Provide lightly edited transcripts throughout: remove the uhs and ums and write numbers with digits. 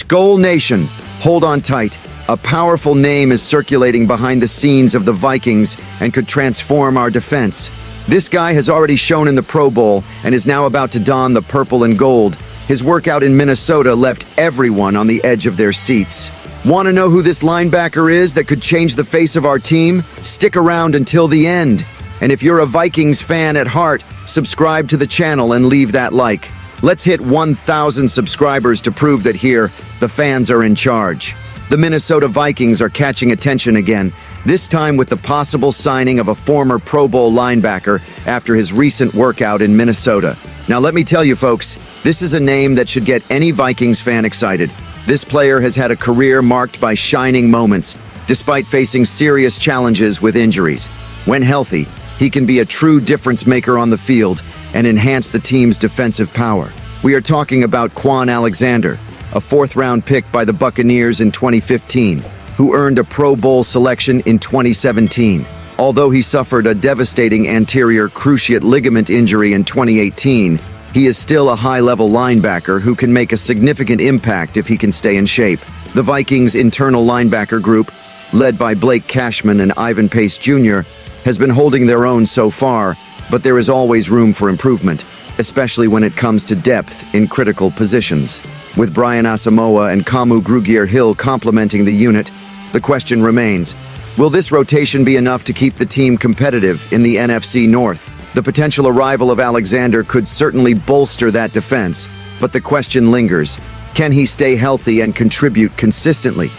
Skol Nation, hold on tight. A powerful name is circulating behind the scenes of the Vikings and could transform our defense. This guy has already shown in the Pro Bowl and is now about to don the purple and gold. His workout in Minnesota left everyone on the edge of their seats. Want to know who this linebacker is that could change the face of our team? Stick around until the end. And if you're a Vikings fan at heart, subscribe to the channel and leave that like. Let's hit 1,000 subscribers to prove that here, the fans are in charge. The Minnesota Vikings are catching attention again, this time with the possible signing of a former Pro Bowl linebacker after his recent workout in Minnesota. Now let me tell you folks, this is a name that should get any Vikings fan excited. This player has had a career marked by shining moments, despite facing serious challenges with injuries. When healthy, he can be a true difference maker on the field and enhance the team's defensive power. We are talking about Quan Alexander, a fourth-round pick by the Buccaneers in 2015, who earned a Pro Bowl selection in 2017. Although he suffered a devastating anterior cruciate ligament injury in 2018, he is still a high-level linebacker who can make a significant impact if he can stay in shape. The Vikings' internal linebacker group, led by Cashman and Ivan Pace Jr., has been holding their own so far, but there is always room for improvement, especially when it comes to depth in critical positions. With Brian Asamoah and Kamu Grugier-Hill complementing the unit, the question remains, will this rotation be enough to keep the team competitive in the NFC North? The potential arrival of Alexander could certainly bolster that defense, but the question lingers, can he stay healthy and contribute consistently?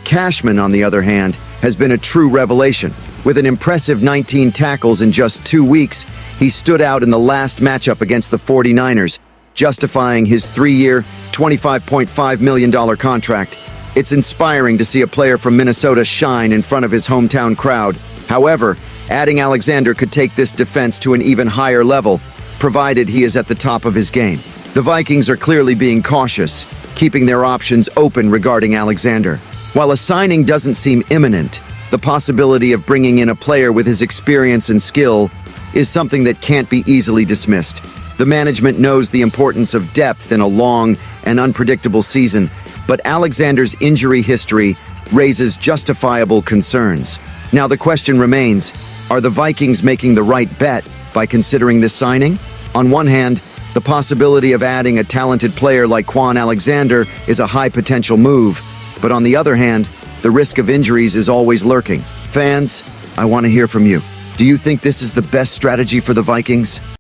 Cashman, on the other hand, has been a true revelation. With an impressive 19 tackles in just 2 weeks, he stood out in the last matchup against the 49ers, justifying his 3-year, $25.5 million contract. It's inspiring to see a player from Minnesota shine in front of his hometown crowd. However, adding Alexander could take this defense to an even higher level, provided he is at the top of his game. The Vikings are clearly being cautious, keeping their options open regarding Alexander. While a signing doesn't seem imminent, the possibility of bringing in a player with his experience and skill is something that can't be easily dismissed. The management knows the importance of depth in a long and unpredictable season, but Alexander's injury history raises justifiable concerns. Now the question remains, are the Vikings making the right bet by considering this signing? On one hand, the possibility of adding a talented player like Quan Alexander is a high-potential move, but on the other hand, the risk of injuries is always lurking. Fans, I want to hear from you. Do you think this is the best strategy for the Vikings?